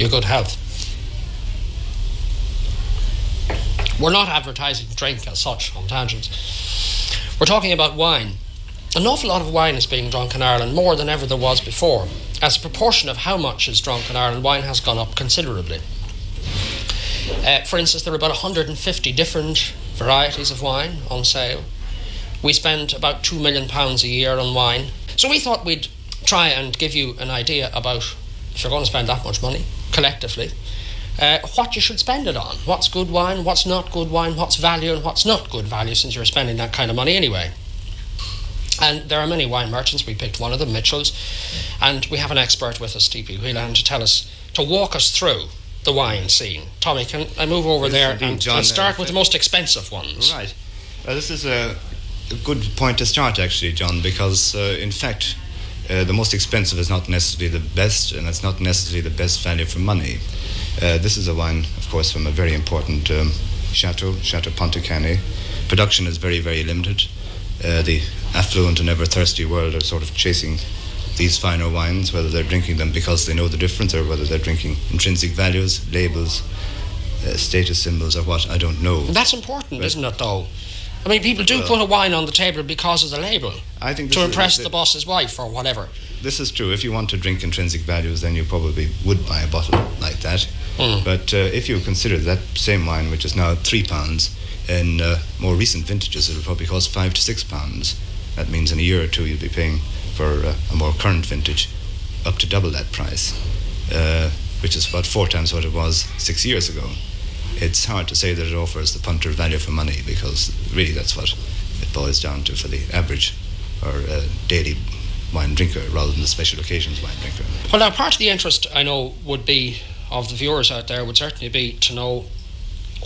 Your good health. We're not advertising drink as such on Tangents. We're talking about wine. An awful lot of wine is being drunk in Ireland, more than ever there was before. As a proportion of how much is drunk in Ireland, wine has gone up considerably. For instance, there are about 150 different varieties of wine on sale. We spend about £2 million a year on wine. So we thought we'd try and give you an idea about, if you're going to spend that much money, collectively, what you should spend it on. What's good wine, what's not good wine, what's value and what's not good value, since you're spending that kind of money anyway. And there are many wine merchants. We picked one of them, Mitchell's, and we have an expert with us, TP Whelan, to walk us through the wine scene. Tommy, can I move over there and start with the most expensive ones? Right. This is a good point to start, actually, John, because in fact the most expensive is not necessarily the best, and it's not necessarily the best value for money. This is a wine, of course, from a very important Chateau Pontacani. Production is very, very limited. The affluent and ever-thirsty world are sort of chasing these finer wines, whether they're drinking them because they know the difference or whether they're drinking intrinsic values, labels, status symbols or what, I don't know. That's important, isn't it, though? I mean, people do put a wine on the table because of the label, I think to impress the boss's wife or whatever. This is true. If you want to drink intrinsic values, then you probably would buy a bottle like that. But if you consider that same wine, which is now £3, in more recent vintages, it will probably cost £5 to £6. That means in a year or two you'll be paying for a more current vintage up to double that price, which is about 4 times what it was 6 years ago. It's hard to say that it offers the punter value for money, because really that's what it boils down to for the average or daily wine drinker rather than the special occasions wine drinker. Well, now, part of the interest, I know, would be, of the viewers out there, would certainly be to know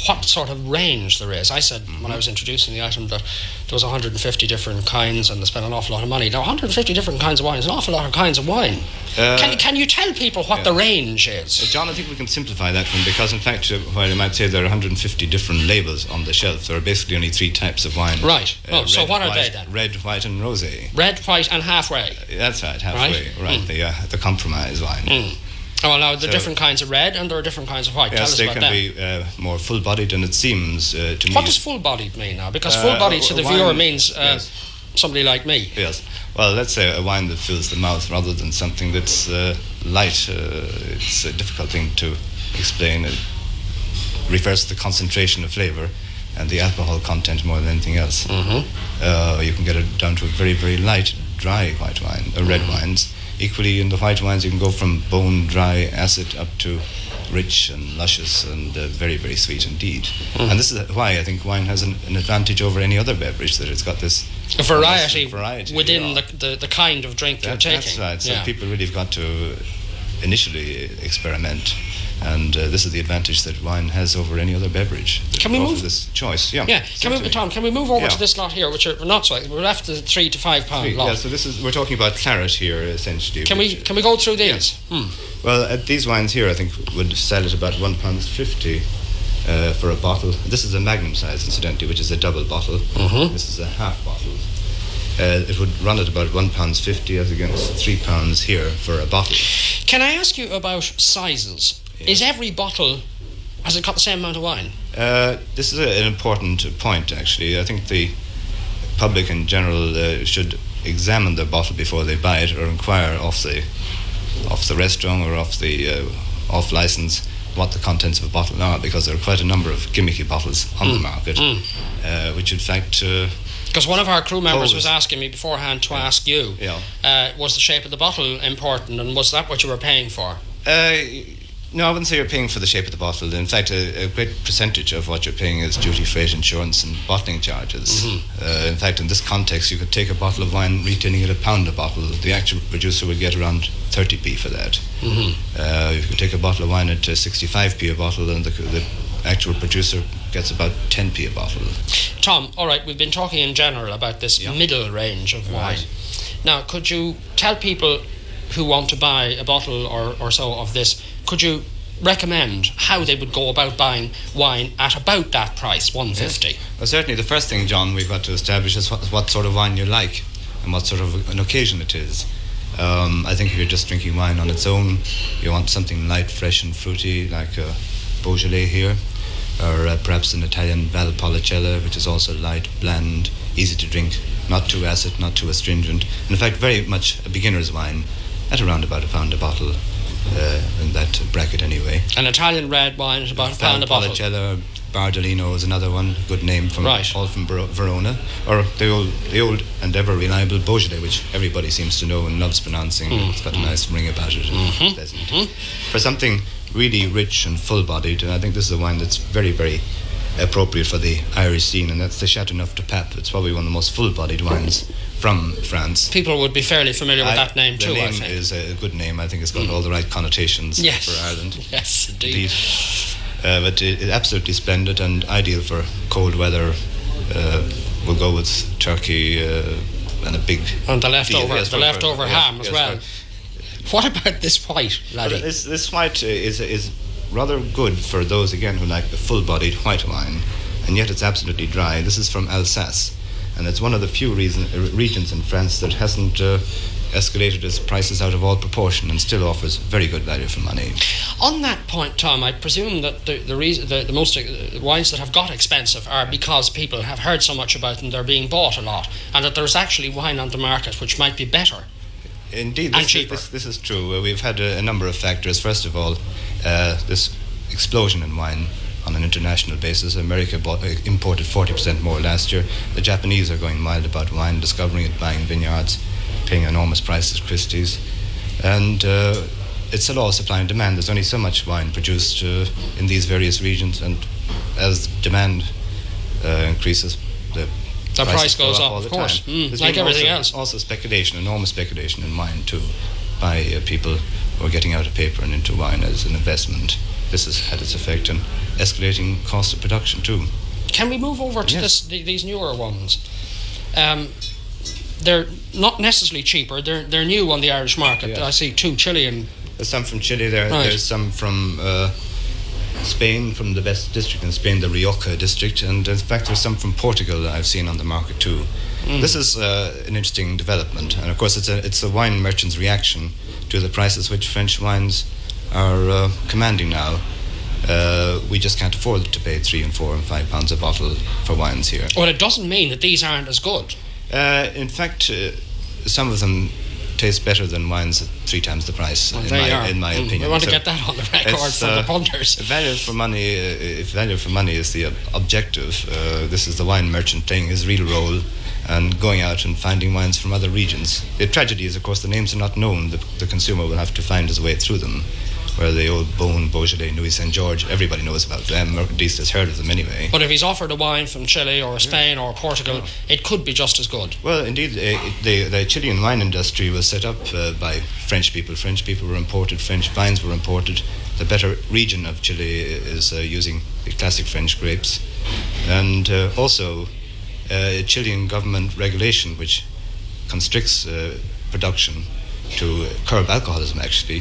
what sort of range there is. I said when I was introducing the item that there was 150 different kinds and they spent an awful lot of money. Now, 150 different kinds of wine is an awful lot of kinds of wine. Can you tell people what the range is? John, I think we can simplify that one, because in fact, while you might say there are 150 different labels on the shelf, there are basically only 3 types of wine. Right. Red, so what are they then? Red, white and rosé. Red, white and halfway. That's right, halfway. Right. The compromise wine. Oh, well, now, there are different kinds of red and there are different kinds of white. Yes, Tell us about they can be more full-bodied than it seems to me. What does full-bodied mean now? Because full-bodied to the viewer means somebody like me. Yes. Well, let's say a wine that fills the mouth rather than something that's light. It's a difficult thing to explain. It refers to the concentration of flavour and the alcohol content more than anything else. You can get it down to a very, very light, dry white wine, red wines. Equally, in the white wines, you can go from bone dry acid up to rich and luscious and very, very sweet indeed. And this is why I think wine has an advantage over any other beverage, that it's got this variety within the kind of drink you're taking. That's right. So people really have got to initially experiment. And this is the advantage that wine has over any other beverage. Can we move this choice? Yeah. Tom, can we move over to this lot here, which are not so? We're left the £3 to £5 lot. Yeah. So we're talking about claret here, essentially. Can we go through these? Yeah. Well, these wines here, I think, would sell at about £1.50 for a bottle. This is a magnum size, incidentally, which is a double bottle. This is a half bottle. It would run at about £1.50 as against £3 here for a bottle. Can I ask you about sizes? Yeah. Is every bottle, has it got the same amount of wine? This is an important point, actually. I think the public in general should examine the bottle before they buy it, or inquire off the restaurant or off license what the contents of a bottle are, because there are quite a number of gimmicky bottles on the market, which in fact... because one of our crew members was asking me beforehand to ask you, was the shape of the bottle important, and was that what you were paying for? No, I wouldn't say you're paying for the shape of the bottle. In fact, a great percentage of what you're paying is duty, freight, insurance and bottling charges. In fact, in this context, you could take a bottle of wine retailing at £1 a bottle. The actual producer would get around 30p for that. You could take a bottle of wine at 65p a bottle, and the actual producer gets about 10p a bottle. Tom, all right, we've been talking in general about this middle range of wine. Now, could you tell people who want to buy a bottle or so of this, could you recommend how they would go about buying wine at about that price, £1.50? Yes. Well, certainly the first thing, John, we've got to establish is what sort of wine you like and what sort of an occasion it is. I think if you're just drinking wine on its own, you want something light, fresh and fruity, like Beaujolais here, or perhaps an Italian Valpolicella, which is also light, bland, easy to drink, not too acid, not too astringent. And in fact, very much a beginner's wine at around about £1 a bottle, in that bracket anyway. An Italian red wine is about £1 a bottle. Valpolicella, Bardolino is another one, good name from all from Verona, or the old and ever reliable Beaujolais, which everybody seems to know and loves pronouncing. It's got a nice ring about it, and pleasant. For something really rich and full-bodied, and I think this is a wine that's very, very appropriate for the Irish scene, and that's the Chateauneuf du Pape. It's probably one of the most full-bodied wines from France. People would be fairly familiar with that name too, I think. The name is a good name. I think it's got all the right connotations for Ireland. Yes, indeed. But it's absolutely splendid and ideal for cold weather. We'll go with turkey and a big... And the leftover ham as well. What about this white, laddie? This white is rather good for those, again, who like the full-bodied white wine, and yet it's absolutely dry. This is from Alsace, and it's one of the few regions in France that hasn't escalated its prices out of all proportion and still offers very good value for money. On that point, Tom, I presume that the most wines that have got expensive are because people have heard so much about them, they're being bought a lot, and that there's actually wine on the market which might be better. Indeed, cheaper. This is true. We've had a number of factors. First of all, this explosion in wine on an international basis. America imported 40% more last year. The Japanese are going wild about wine, discovering it, buying vineyards, paying enormous prices at Christie's. And it's a law of supply and demand. There's only so much wine produced in these various regions, and as demand increases, the price goes up, all the of course. time. Like everything else. Also speculation, enormous speculation in wine too, by people who are getting out of paper and into wine as an investment. This has had its effect on escalating cost of production too. Can we move over to these newer ones? They're not necessarily cheaper. They're new on the Irish market. Yes. I see two Chilean. There's some from Chile there. Right. There's some from Spain, from the best district in Spain, the Rioja district, and in fact there's some from Portugal that I've seen on the market too. This is an interesting development, and of course it's a wine merchant's reaction to the prices which French wines are commanding now. We just can't afford to pay £3 and £4 and £5 a bottle for wines here. Well, it doesn't mean that these aren't as good. In fact, some of them taste better than wines at 3 times the price, in my opinion. We want to get that on the record for the punters. Value for money, if value for money is the objective, this is the wine merchant playing his real role and going out and finding wines from other regions. The tragedy is, of course, the names are not known. The consumer will have to find his way through them. Where the old Beaune, Beaujolais, Nuits Saint George, everybody knows about them, or at least has heard of them anyway. But if he's offered a wine from Chile or Spain or Portugal, it could be just as good. Well, indeed, the Chilean wine industry was set up by French people. French people were imported, French vines were imported. The better region of Chile is using the classic French grapes. And also, Chilean government regulation, which constricts production to curb alcoholism, actually,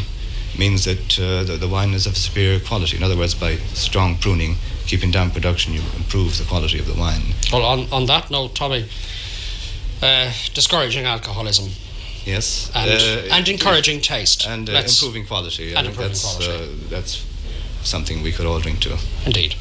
means that the wine is of superior quality. In other words, by strong pruning, keeping down production, you improve the quality of the wine. Well, on that note, Tommy, discouraging alcoholism. Yes. And encouraging taste. And improving quality. I think that's something we could all drink to. Indeed.